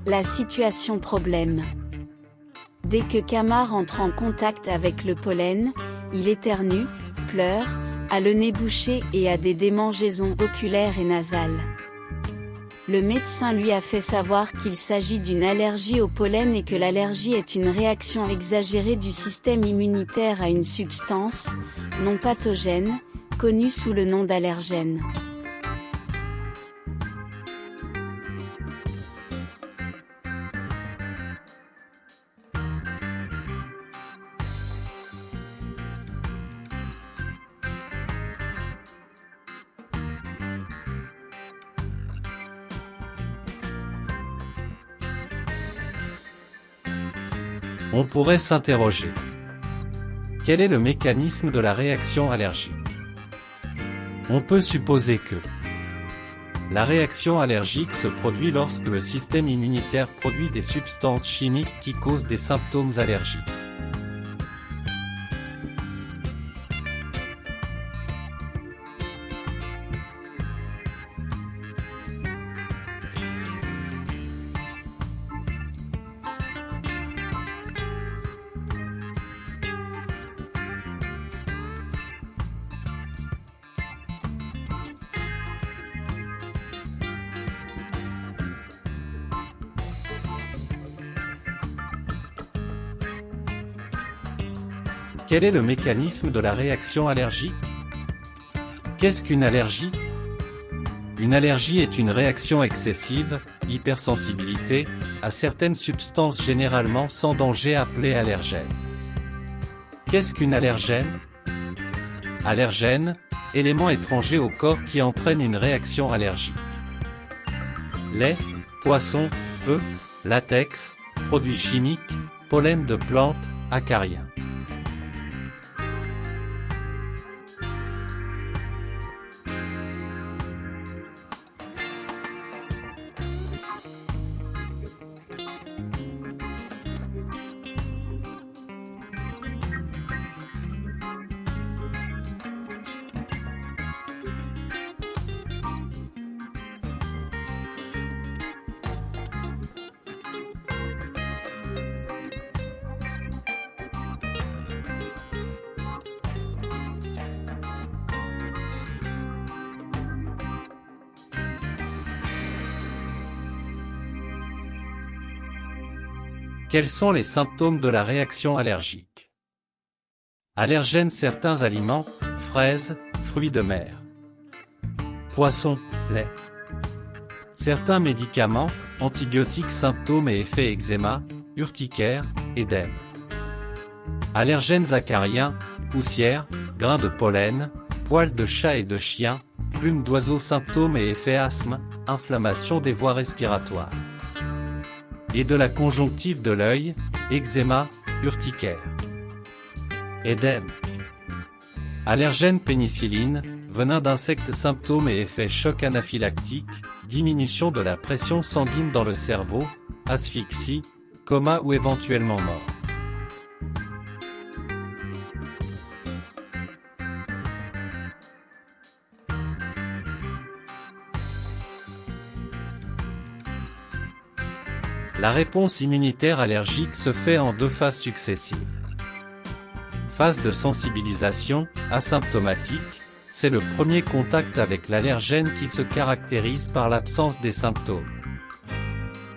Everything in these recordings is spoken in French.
La situation problème. Dès que Kamar entre en contact avec le pollen, il éternue, pleure, a le nez bouché et a des démangeaisons oculaires et nasales. Le médecin lui a fait savoir qu'il s'agit d'une allergie au pollen et que l'allergie est une réaction exagérée du système immunitaire à une substance, non pathogène, connue sous le nom d'allergène. On pourrait s'interroger. Quel est le mécanisme de la réaction allergique? On peut supposer que la réaction allergique se produit lorsque le système immunitaire produit des substances chimiques qui causent des symptômes allergiques. Quel est le mécanisme de la réaction allergique? Qu'est-ce qu'une allergie? Une allergie est une réaction excessive, hypersensibilité, à certaines substances généralement sans danger appelées allergènes. Qu'est-ce qu'une allergène? Allergène, élément étranger au corps qui entraîne une réaction allergique. Lait, poisson, œufs, latex, produits chimiques, pollen de plantes, acariens. Quels sont les symptômes de la réaction allergique? Allergène certains aliments, fraises, fruits de mer. Poisson, lait. Certains médicaments, antibiotiques symptômes et effets eczéma, urticaire, édème. Allergènes acariens, poussière, grains de pollen, poils de chat et de chien, plumes d'oiseaux symptômes et effets asthme, inflammation des voies respiratoires. Et de la conjonctive de l'œil, eczéma, urticaire. Édème. Allergène pénicilline, venin d'insectes symptômes et effets choc anaphylactique, diminution de la pression sanguine dans le cerveau, asphyxie, coma ou éventuellement mort. La réponse immunitaire allergique se fait en deux phases successives. Phase de sensibilisation, asymptomatique, c'est le premier contact avec l'allergène qui se caractérise par l'absence des symptômes.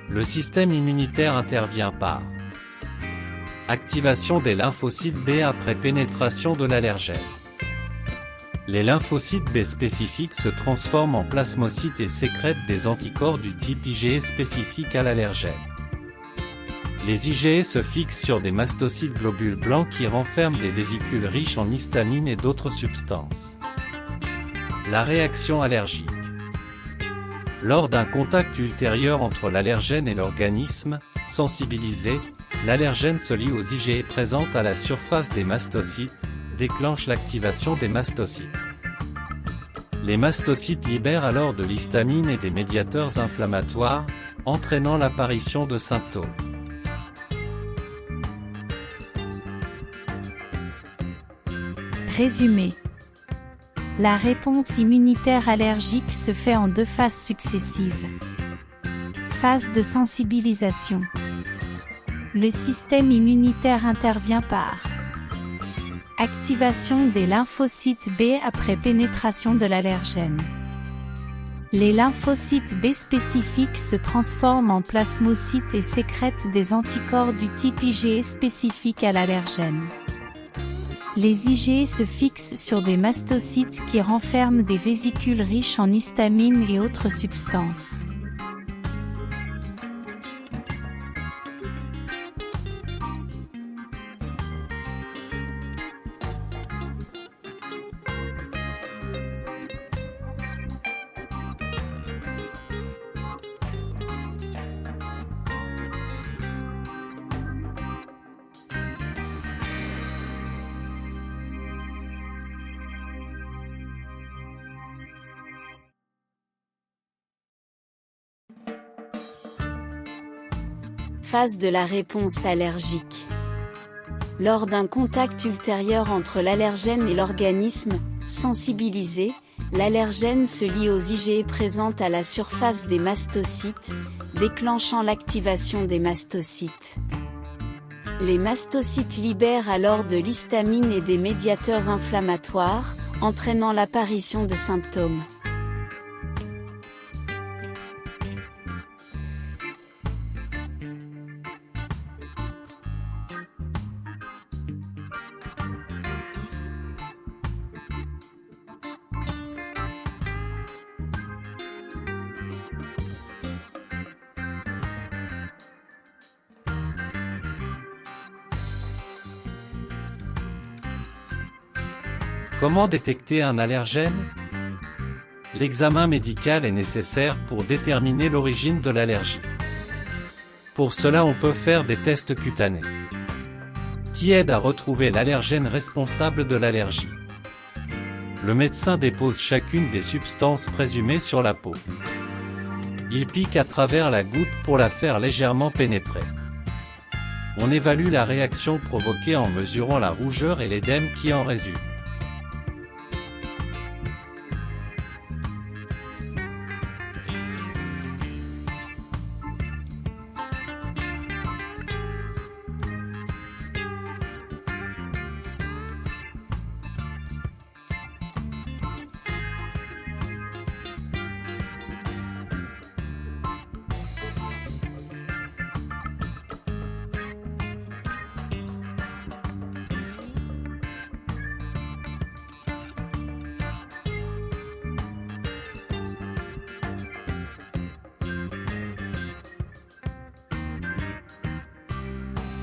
Le système immunitaire intervient par activation des lymphocytes B après pénétration de l'allergène. Les lymphocytes B spécifiques se transforment en plasmocytes et sécrètent des anticorps du type IgE spécifiques à l'allergène. Les IgE se fixent sur des mastocytes globules blancs qui renferment des vésicules riches en histamine et d'autres substances. La réaction allergique. Lors d'un contact ultérieur entre l'allergène et l'organisme, sensibilisé, l'allergène se lie aux IgE présentes à la surface des mastocytes, déclenche l'activation des mastocytes. Les mastocytes libèrent alors de l'histamine et des médiateurs inflammatoires, entraînant l'apparition de symptômes. Résumé. La réponse immunitaire allergique se fait en 2 phases successives. Phase de sensibilisation. Le système immunitaire intervient par activation des lymphocytes B après pénétration de l'allergène. Les lymphocytes B spécifiques se transforment en plasmocytes et sécrètent des anticorps du type IgE spécifiques à l'allergène. Les IgE se fixent sur des mastocytes qui renferment des vésicules riches en histamine et autres substances. Phase de la réponse allergique. Lors d'un contact ultérieur entre l'allergène et l'organisme, sensibilisé, l'allergène se lie aux IgE présentes à la surface des mastocytes, déclenchant l'activation des mastocytes. Les mastocytes libèrent alors de l'histamine et des médiateurs inflammatoires, entraînant l'apparition de symptômes. Comment détecter un allergène? L'examen médical est nécessaire pour déterminer l'origine de l'allergie. Pour cela on peut faire des tests cutanés, qui aident à retrouver l'allergène responsable de l'allergie. Le médecin dépose chacune des substances présumées sur la peau. Il pique à travers la goutte pour la faire légèrement pénétrer. On évalue la réaction provoquée en mesurant la rougeur et l'édème qui en résulte.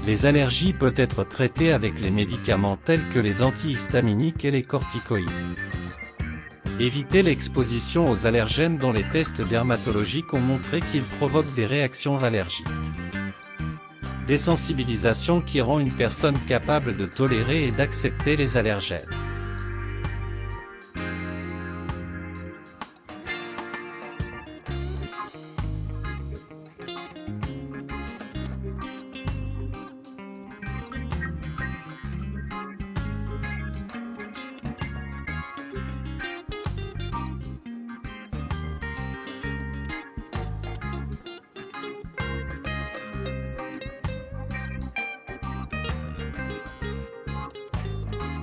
Les allergies peuvent être traitées avec les médicaments tels que les antihistaminiques et les corticoïdes. Évitez l'exposition aux allergènes dont les tests dermatologiques ont montré qu'ils provoquent des réactions allergiques. Désensibilisation qui rend une personne capable de tolérer et d'accepter les allergènes.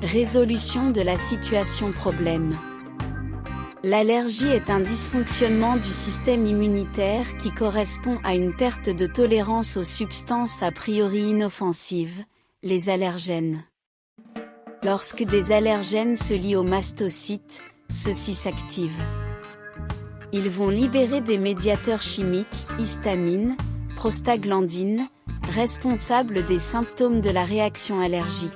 Résolution de la situation problème. L'allergie est un dysfonctionnement du système immunitaire qui correspond à une perte de tolérance aux substances a priori inoffensives, les allergènes. Lorsque des allergènes se lient aux mastocytes, ceux-ci s'activent. Ils vont libérer des médiateurs chimiques, histamine, prostaglandine, responsables des symptômes de la réaction allergique.